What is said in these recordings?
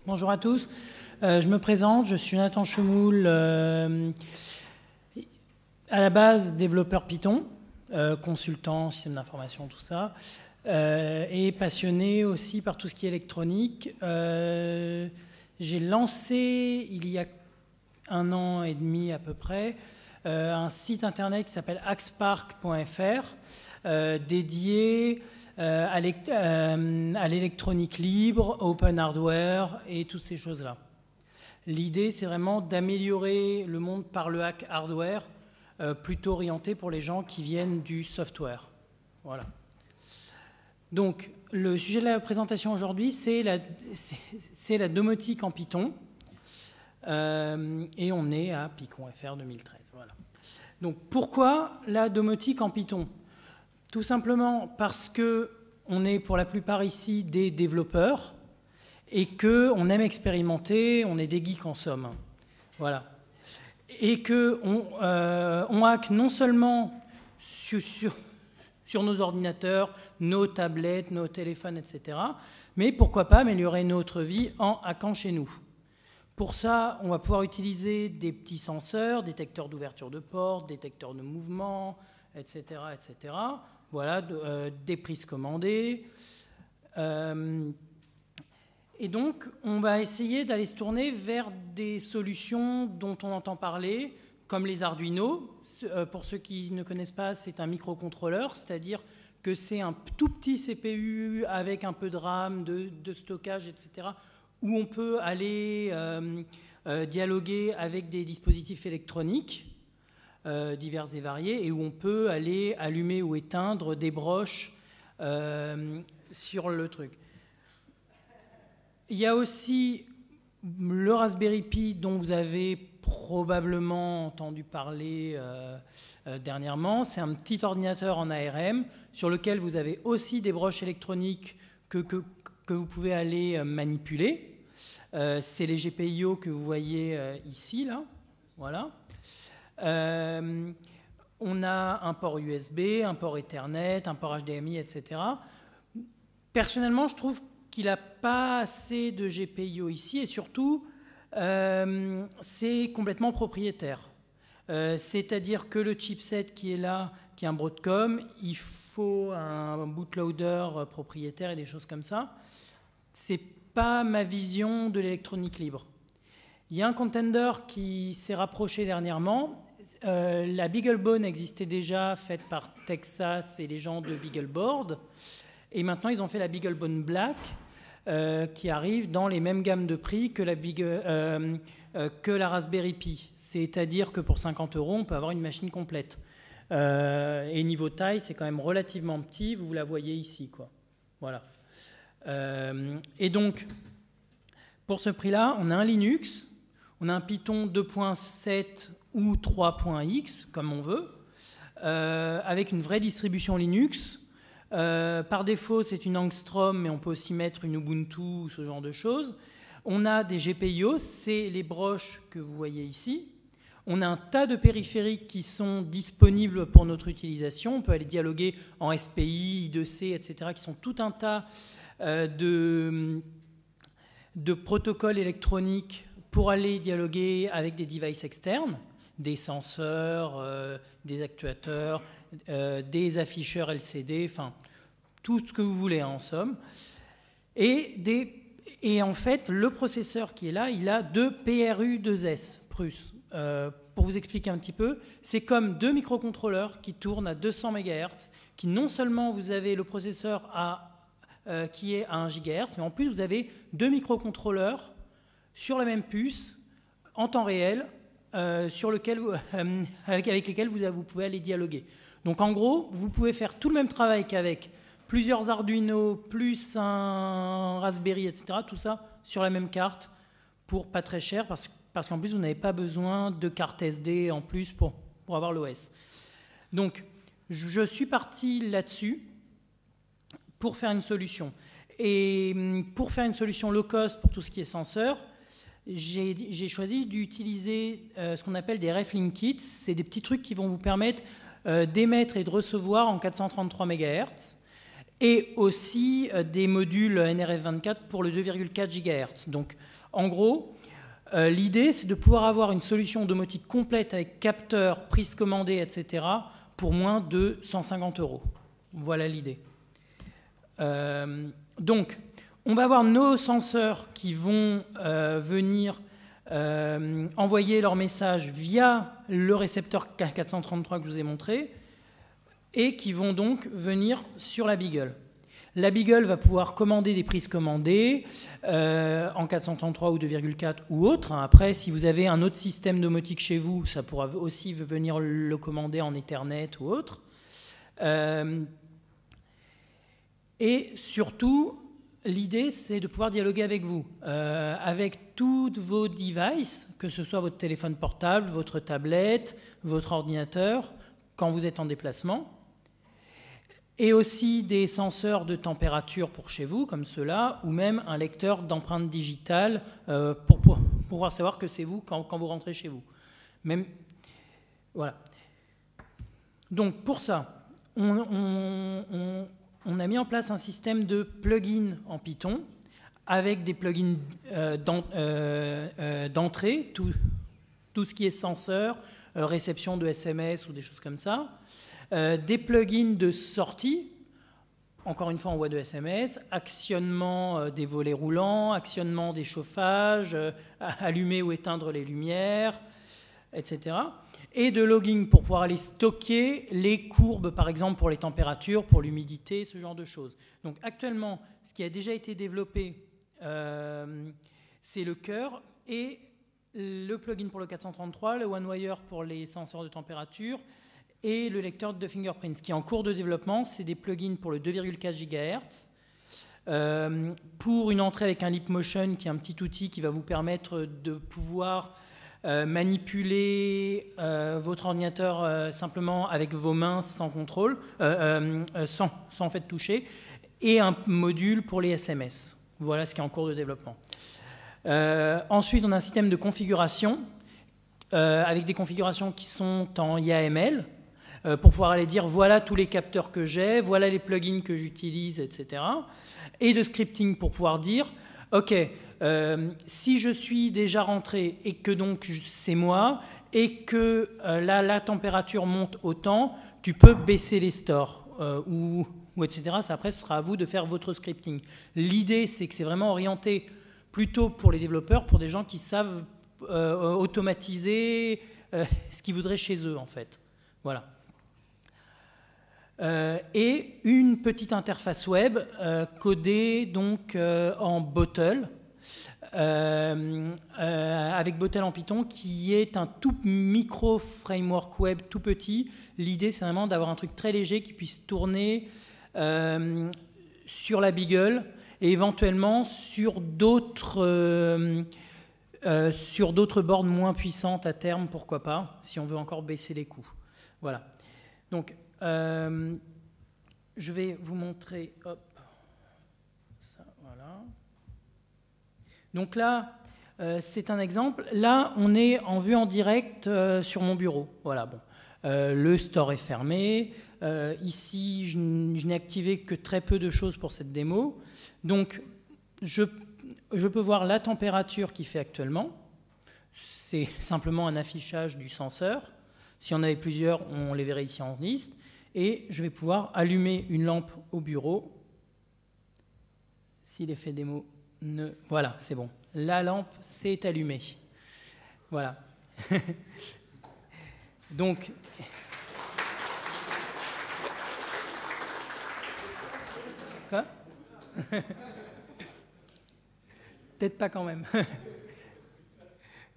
Bonjour à tous, je me présente, je suis Nathan Chemoul, à la base développeur Python, consultant, système d'information, tout ça, et passionné aussi par tout ce qui est électronique. J'ai lancé il y a 1 an et demi à peu près un site internet qui s'appelle axpark.fr dédié à l'électronique libre, open hardware et toutes ces choses-là. L'idée, c'est vraiment d'améliorer le monde par le hack hardware, plutôt orienté pour les gens qui viennent du software. Voilà. Donc, le sujet de la présentation aujourd'hui, c'est la domotique en Python. Et on est à PyConFR 2013. Voilà. Donc, pourquoi la domotique en Python ? Tout simplement parce qu'on est pour la plupart ici des développeurs et qu'on aime expérimenter, on est des geeks en somme. Voilà. Et qu'on hack non seulement sur nos ordinateurs, nos tablettes, nos téléphones, etc., mais pourquoi pas améliorer notre vie en hackant chez nous. Pour ça, on va pouvoir utiliser des petits senseurs, détecteurs d'ouverture de porte, détecteurs de mouvement, etc., etc. Voilà, des prises commandées. Et donc, on va essayer d'aller se tourner vers des solutions dont on entend parler, comme les Arduino. Pour ceux qui ne connaissent pas, c'est un microcontrôleur, c'est-à-dire que c'est un tout petit CPU avec un peu de RAM, de stockage, etc., où on peut aller dialoguer avec des dispositifs électroniques divers et variés, et où on peut aller allumer ou éteindre des broches sur le truc. Il y a aussi le Raspberry Pi dont vous avez probablement entendu parler dernièrement. C'est un petit ordinateur en ARM sur lequel vous avez aussi des broches électroniques que vous pouvez aller manipuler. C'est les GPIO que vous voyez ici, là. Voilà. On a un port USB, un port Ethernet, un port HDMI, etc. Personnellement, je trouve qu'il n'a pas assez de GPIO ici, et surtout, c'est complètement propriétaire. C'est-à-dire que le chipset qui est là, qui est un Broadcom, il faut un bootloader propriétaire et des choses comme ça. C'est pas ma vision de l'électronique libre. Il y a un contender qui s'est rapproché dernièrement. La BeagleBone existait déjà, faite par Texas et les gens de BeagleBoard. Et maintenant, ils ont fait la BeagleBone Black, qui arrive dans les mêmes gammes de prix que la Raspberry Pi. C'est-à-dire que pour 50 €, on peut avoir une machine complète. Et niveau taille, c'est quand même relativement petit. Vous la voyez ici, quoi. Voilà. Et donc, pour ce prix-là, on a un Linux, on a un Python 2.7 ou 3.x, comme on veut, avec une vraie distribution Linux. Par défaut, c'est une Angstrom, mais on peut aussi mettre une Ubuntu ou ce genre de choses. On a des GPIO, c'est les broches que vous voyez ici. On a un tas de périphériques qui sont disponibles pour notre utilisation. On peut aller dialoguer en SPI, I2C, etc., qui sont tout un tas de protocoles électroniques pour aller dialoguer avec des devices externes, des senseurs, des actuateurs, des afficheurs LCD, enfin tout ce que vous voulez, hein, en somme. Et en fait, le processeur qui est là, il a 2 PRU2S Prusse. Pour vous expliquer un petit peu, c'est comme 2 microcontrôleurs qui tournent à 200 MHz, qui non seulement vous avez le processeur qui est à 1 GHz, mais en plus vous avez 2 microcontrôleurs sur la même puce, en temps réel, avec lesquels vous pouvez aller dialoguer. Donc en gros, vous pouvez faire tout le même travail qu'avec plusieurs Arduino, plus un Raspberry, etc., tout ça sur la même carte, pour pas très cher, parce qu'en plus, vous n'avez pas besoin de carte SD en plus pour avoir l'OS. Donc, je suis parti là-dessus pour faire une solution. Et pour faire une solution low cost pour tout ce qui est senseur, j'ai choisi d'utiliser ce qu'on appelle des RefLink Kits. C'est des petits trucs qui vont vous permettre d'émettre et de recevoir en 433 MHz. et aussi des modules NRF24 pour le 2,4 GHz. Donc, en gros, l'idée, c'est de pouvoir avoir une solution domotique complète avec capteur, prise commandée, etc., pour moins de 150 €. Voilà l'idée. Donc, on va avoir nos senseurs qui vont venir envoyer leur message via le récepteur K433 que je vous ai montré et qui vont donc venir sur la Beagle. La Beagle va pouvoir commander des prises commandées en 433 ou 2,4 ou autre. Après, si vous avez un autre système domotique chez vous, ça pourra aussi venir le commander en Ethernet ou autre. Et surtout, l'idée, c'est de pouvoir dialoguer avec vous, avec tous vos devices, que ce soit votre téléphone portable, votre tablette, votre ordinateur, quand vous êtes en déplacement. Et aussi des senseurs de température pour chez vous, comme ceux-là, ou même un lecteur d'empreintes digitales pour pouvoir savoir que c'est vous quand vous rentrez chez vous. Même, voilà. Donc, pour ça, on a mis en place un système de plugins en Python avec des plugins d'entrée, tout ce qui est senseur, réception de SMS ou des choses comme ça. Des plugins de sortie, encore une fois en voie de SMS, actionnement des volets roulants, actionnement des chauffages, allumer ou éteindre les lumières, etc. Et de logging pour pouvoir aller stocker les courbes, par exemple pour les températures, pour l'humidité, ce genre de choses. Donc actuellement, ce qui a déjà été développé, c'est le cœur et le plugin pour le 433, le OneWire pour les senseurs de température, et le lecteur de fingerprints. Ce qui est en cours de développement, c'est des plugins pour le 2,4 GHz, pour une entrée avec un Leapmotion, qui est un petit outil qui va vous permettre de pouvoir manipuler votre ordinateur simplement avec vos mains sans contrôle, sans en fait toucher, et un module pour les SMS. Voilà ce qui est en cours de développement. Ensuite, on a un système de configuration, avec des configurations qui sont en YAML, pour pouvoir aller dire voilà tous les capteurs que j'ai, voilà les plugins que j'utilise, etc. Et de scripting pour pouvoir dire ok, si je suis déjà rentré et que donc c'est moi et que là la température monte autant, tu peux baisser les stores ou etc. Ça, après, ce sera à vous de faire votre scripting. L'idée, c'est que c'est vraiment orienté plutôt pour les développeurs, pour des gens qui savent automatiser ce qu'ils voudraient chez eux, en fait. Voilà. Et une petite interface web codée donc en Bottle, avec Bottle en Python, qui est un tout micro framework web tout petit. L'idée, c'est vraiment d'avoir un truc très léger qui puisse tourner sur la Beagle et éventuellement sur d'autres bornes moins puissantes à terme, pourquoi pas, si on veut encore baisser les coûts. Voilà. Donc, je vais vous montrer, hop, ça, voilà. Donc là, c'est un exemple. Là, on est en vue en direct sur mon bureau. Voilà, bon. Le store est fermé. Ici, je n'ai activé que très peu de choses pour cette démo. Donc, je peux voir la température qu'il fait actuellement. C'est simplement un affichage du senseur. Si on avait plusieurs, on les verrait ici en liste. Et je vais pouvoir allumer une lampe au bureau. Si l'effet démo ne... Voilà, c'est bon. La lampe s'est allumée. Voilà. Donc... Quoi? Peut-être pas quand même.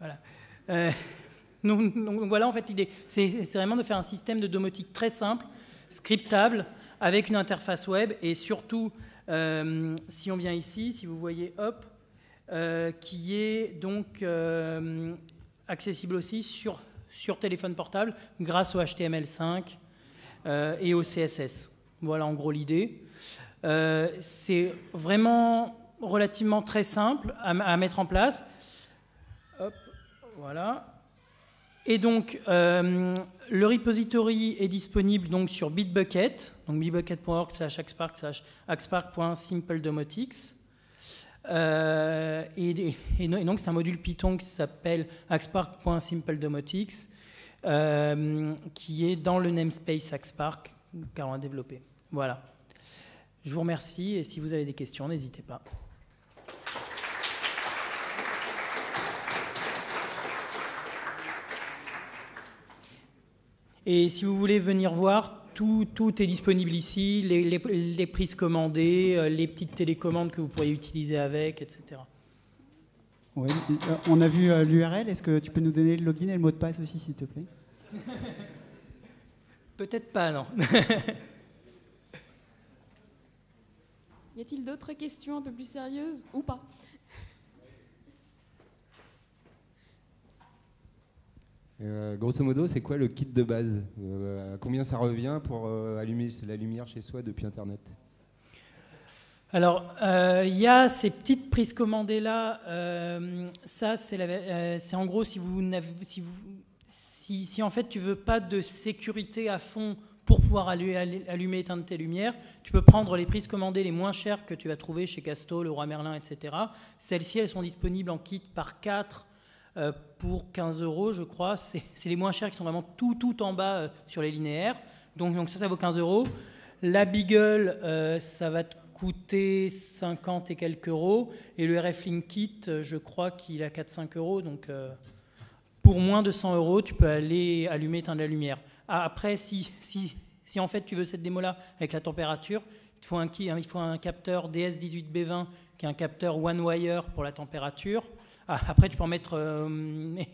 Voilà. Donc voilà, en fait, l'idée, c'est vraiment de faire un système de domotique très simple, scriptable, avec une interface web, et surtout, si on vient ici, si vous voyez, hop, qui est donc accessible aussi sur téléphone portable, grâce au HTML5 et au CSS. Voilà en gros l'idée. C'est vraiment relativement très simple à mettre en place. Hop, voilà. Et donc, le repository est disponible donc sur Bitbucket, donc bitbucket.org/axspark/axspark.simpledomotics. Et donc, c'est un module Python qui s'appelle axspark.simpledomotics, qui est dans le namespace Axspark qu'on a développé. Voilà. Je vous remercie et si vous avez des questions, n'hésitez pas. Et si vous voulez venir voir, tout est disponible ici, les prises commandées, les petites télécommandes que vous pourriez utiliser avec, etc. Ouais, on a vu l'URL, est-ce que tu peux nous donner le login et le mot de passe aussi, s'il te plaît? Peut-être pas, non. Y a-t-il d'autres questions un peu plus sérieuses ou pas? Grosso modo, c'est quoi le kit de base? Combien ça revient pour allumer la lumière chez soi depuis Internet? Alors, il y a ces petites prises commandées là. Ça, c'est en gros si en fait tu veux pas de sécurité à fond pour pouvoir allumer et éteindre tes lumières, tu peux prendre les prises commandées les moins chères que tu vas trouver chez Casto, Leroy Merlin, etc. Celles-ci, elles sont disponibles en kit par 4 pour 15 €, je crois. C'est les moins chères qui sont vraiment tout en bas sur les linéaires. Donc ça vaut 15 €. La Beagle, ça va te coûter 50 et quelques euros. Et le RF Link Kit, je crois qu'il a 4-5 €. Donc pour moins de 100 €, tu peux aller allumer et éteindre la lumière. Après, si en fait tu veux cette démo-là avec la température, il faut un capteur DS18B20 qui est un capteur One Wire pour la température. Après, tu peux en mettre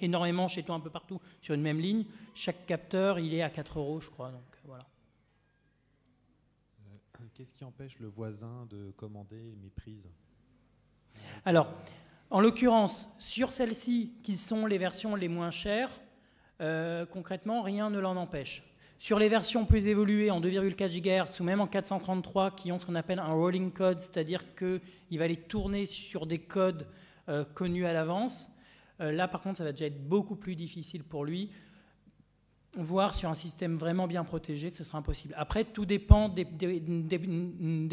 énormément chez toi un peu partout sur une même ligne. Chaque capteur, il est à 4 €, je crois. Donc, voilà. Qu'est-ce qui empêche le voisin de commander mes prises? Alors, en l'occurrence, sur celles-ci, qui sont les versions les moins chères, concrètement, rien ne l'en empêche. Sur les versions plus évoluées en 2,4 GHz ou même en 433 qui ont ce qu'on appelle un rolling code, c'est-à-dire qu'il va les tourner sur des codes connus à l'avance. Là, par contre, ça va déjà être beaucoup plus difficile pour lui. Voire sur un système vraiment bien protégé, ce sera impossible. Après, tout dépend des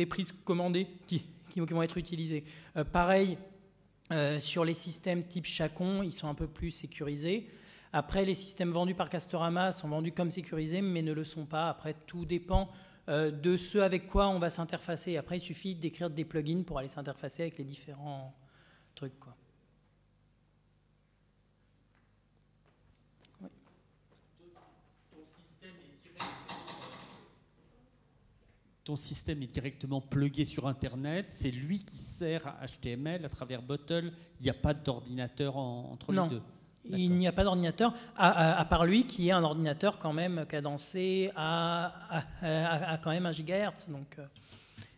prises commandées qui vont être utilisées. Pareil, sur les systèmes type Chacon, ils sont un peu plus sécurisés. Après, les systèmes vendus par Castorama sont vendus comme sécurisés, mais ne le sont pas. Après, tout dépend de ce avec quoi on va s'interfacer. Après, il suffit d'écrire des plugins pour aller s'interfacer avec les différents trucs, quoi. Oui. Ton système est directement plugué sur Internet, c'est lui qui sert à HTML à travers Bottle, il n'y a pas d'ordinateur entre les deux. Il n'y a pas d'ordinateur, à part lui qui est un ordinateur quand même cadencé à quand même 1 GHz. Donc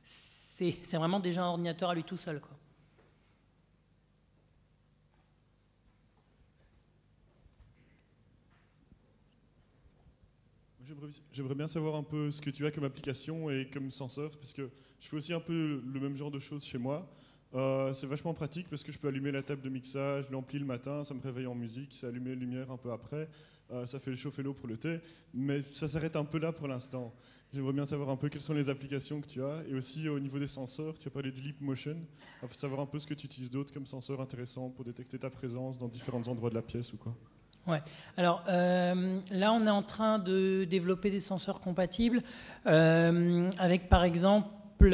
c'est vraiment déjà un ordinateur à lui tout seul, quoi. J'aimerais bien savoir un peu ce que tu as comme application et comme senseur, parce que je fais aussi un peu le même genre de choses chez moi. C'est vachement pratique parce que je peux allumer la table de mixage, l'ampli le matin, ça me réveille en musique, ça allume les lumières un peu après, ça fait chauffer l'eau pour le thé, mais ça s'arrête un peu là pour l'instant. J'aimerais bien savoir un peu quelles sont les applications que tu as, et aussi au niveau des senseurs, tu as parlé du Leap Motion, il faut savoir un peu ce que tu utilises d'autre comme senseur intéressant pour détecter ta présence dans différents endroits de la pièce ou quoi. Ouais. Alors là, on est en train de développer des senseurs compatibles avec, par exemple,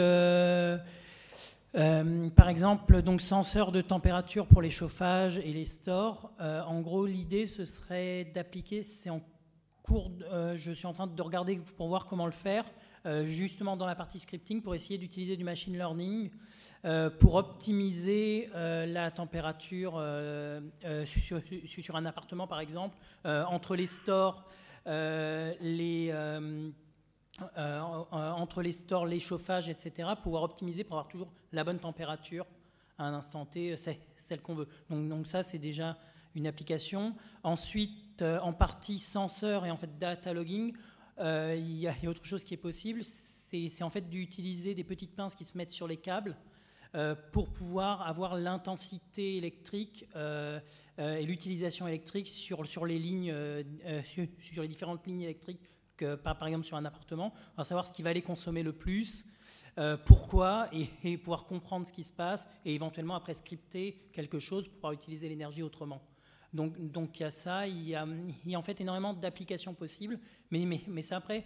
donc senseurs de température pour les chauffages et les stores. En gros, l'idée, ce serait d'appliquer, c'est en cours, je suis en train de regarder pour voir comment le faire, justement dans la partie scripting, pour essayer d'utiliser du machine learning pour optimiser la température sur un appartement, par exemple, entre les stores, entre les stores, les chauffages, etc., pouvoir optimiser pour avoir toujours la bonne température à un instant T, c'est celle qu'on veut. Donc ça, c'est déjà une application. Ensuite, en partie senseur et en fait data logging, il y a autre chose qui est possible, c'est en fait d'utiliser des petites pinces qui se mettent sur les câbles pour pouvoir avoir l'intensité électrique et l'utilisation électrique sur les lignes, sur les différentes lignes électriques, par exemple sur un appartement. On va savoir ce qui va les consommer le plus, pourquoi, et pouvoir comprendre ce qui se passe, et éventuellement après scripter quelque chose pour pouvoir utiliser l'énergie autrement. Donc il y a ça, il y a en fait énormément d'applications possibles, mais ça après,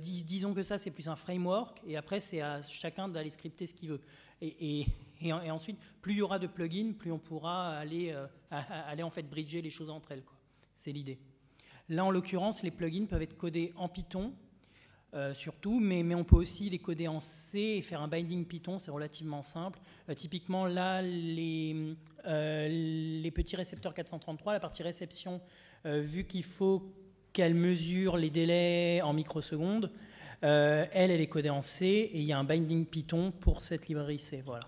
disons que ça c'est plus un framework, et après c'est à chacun d'aller scripter ce qu'il veut. Et ensuite, plus il y aura de plugins, plus on pourra aller en fait bridger les choses entre elles, quoi. C'est l'idée. Là en l'occurrence, les plugins peuvent être codés en Python, surtout, mais on peut aussi les coder en C et faire un binding Python, c'est relativement simple. Typiquement, là, les petits récepteurs 433, la partie réception, vu qu'il faut qu'elle mesure les délais en microsecondes, elle est codée en C, et il y a un binding Python pour cette librairie C, voilà.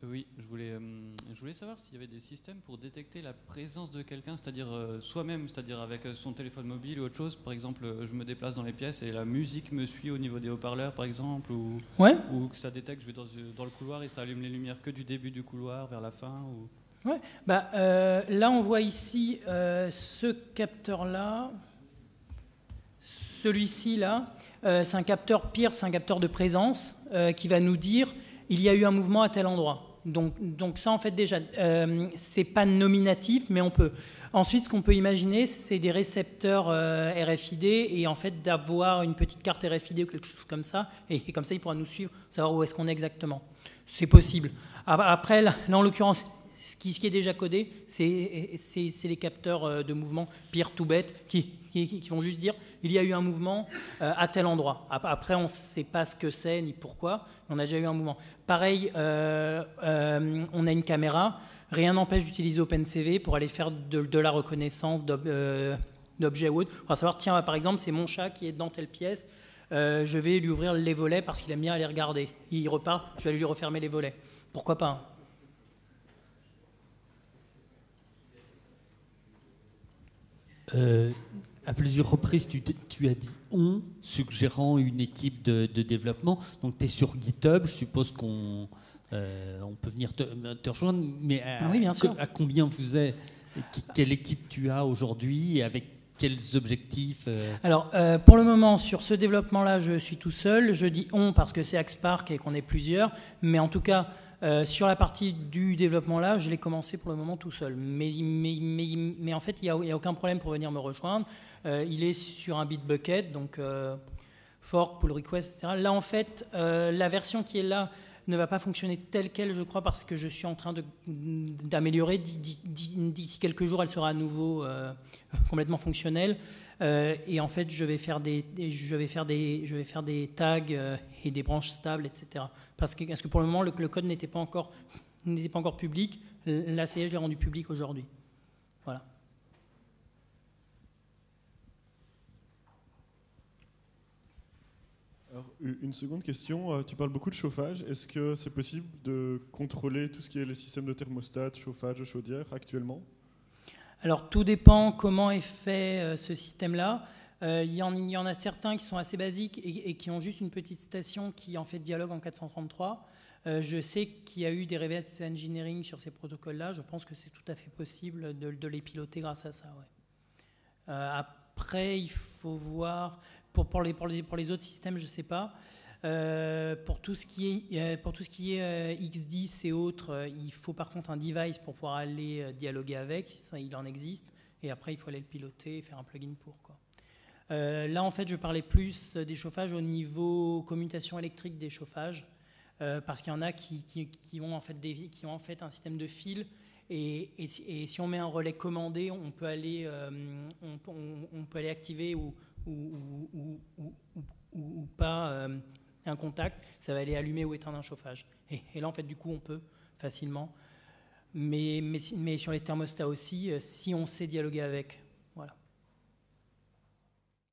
Oui, je voulais savoir s'il y avait des systèmes pour détecter la présence de quelqu'un, c'est-à-dire soi-même, c'est-à-dire avec son téléphone mobile ou autre chose. Par exemple, je me déplace dans les pièces et la musique me suit au niveau des haut-parleurs, par exemple, ou que ça détecte, je vais dans le couloir et ça allume les lumières que du début du couloir vers la fin. Ouais. Là, on voit ici ce capteur-là, celui-ci là, c'est un capteur PIR, c'est un capteur de présence qui va nous dire il y a eu un mouvement à tel endroit. Donc ça, en fait, déjà, c'est pas nominatif, mais on peut. Ensuite, ce qu'on peut imaginer, c'est des récepteurs RFID, et en fait d'avoir une petite carte RFID ou quelque chose comme ça, et comme ça, il pourra nous suivre, savoir où est-ce qu'on est exactement. C'est possible. Après, là en l'occurrence, ce qui est déjà codé, c'est les capteurs de mouvement PIR tout bête qui vont juste dire il y a eu un mouvement à tel endroit. Après, on ne sait pas ce que c'est ni pourquoi, mais on a déjà eu un mouvement. Pareil, on a une caméra. Rien n'empêche d'utiliser OpenCV pour aller faire de la reconnaissance d'objets ou autres. On va savoir, tiens, par exemple, c'est mon chat qui est dans telle pièce. Je vais lui ouvrir les volets parce qu'il aime bien aller regarder. Il repart, je vais aller lui refermer les volets. Pourquoi pas, hein. À plusieurs reprises, tu as dit « on », suggérant une équipe de développement. Donc, tu es sur GitHub, je suppose qu'on peut venir te rejoindre, mais oui, bien sûr. À combien vous êtes, quelle équipe tu as aujourd'hui et avec quels objectifs Alors, pour le moment, sur ce développement-là, je suis tout seul. Je dis « on » parce que c'est AxePark et qu'on est plusieurs, mais en tout cas, sur la partie du développement là, je l'ai commencé pour le moment tout seul. Mais en fait, il n'y a aucun problème pour venir me rejoindre. Il est sur un Bitbucket, donc fork, pull request, etc. Là, en fait, la version qui est là ne va pas fonctionner telle qu'elle, je crois, parce que je suis en train d'améliorer. D'ici quelques jours, elle sera à nouveau complètement fonctionnelle. Et en fait, je vais faire des tags et des branches stables, etc. Parce que pour le moment, le code n'était pas encore public. L'ACS, je l'ai rendu public aujourd'hui. Voilà. Alors, une seconde question. Tu parles beaucoup de chauffage. Est-ce que c'est possible de contrôler tout ce qui est les systèmes de thermostat, chauffage, chaudière actuellement ? Alors, tout dépend comment est fait ce système-là. Il y en a certains qui sont assez basiques et qui ont juste une petite station qui en fait dialogue en 433. Je sais qu'il y a eu des reverse engineering sur ces protocoles-là. Je pense que c'est tout à fait possible de les piloter grâce à ça. Ouais. Après, il faut voir... Pour les autres systèmes, je ne sais pas. Pour tout ce qui est X10 et autres, il faut par contre un device pour pouvoir aller dialoguer avec. Ça, il en existe. Et après, il faut aller le piloter et faire un plugin pour, quoi. Là, en fait, je parlais plus des chauffages au niveau commutation électrique des chauffages, parce qu'il y en a qui ont en fait un système de fil, et si on met un relais commandé, on peut aller activer ou pas un contact, ça va aller allumer ou éteindre un chauffage. Et là, en fait, du coup, on peut facilement. Mais sur les thermostats aussi, si on sait dialoguer avec.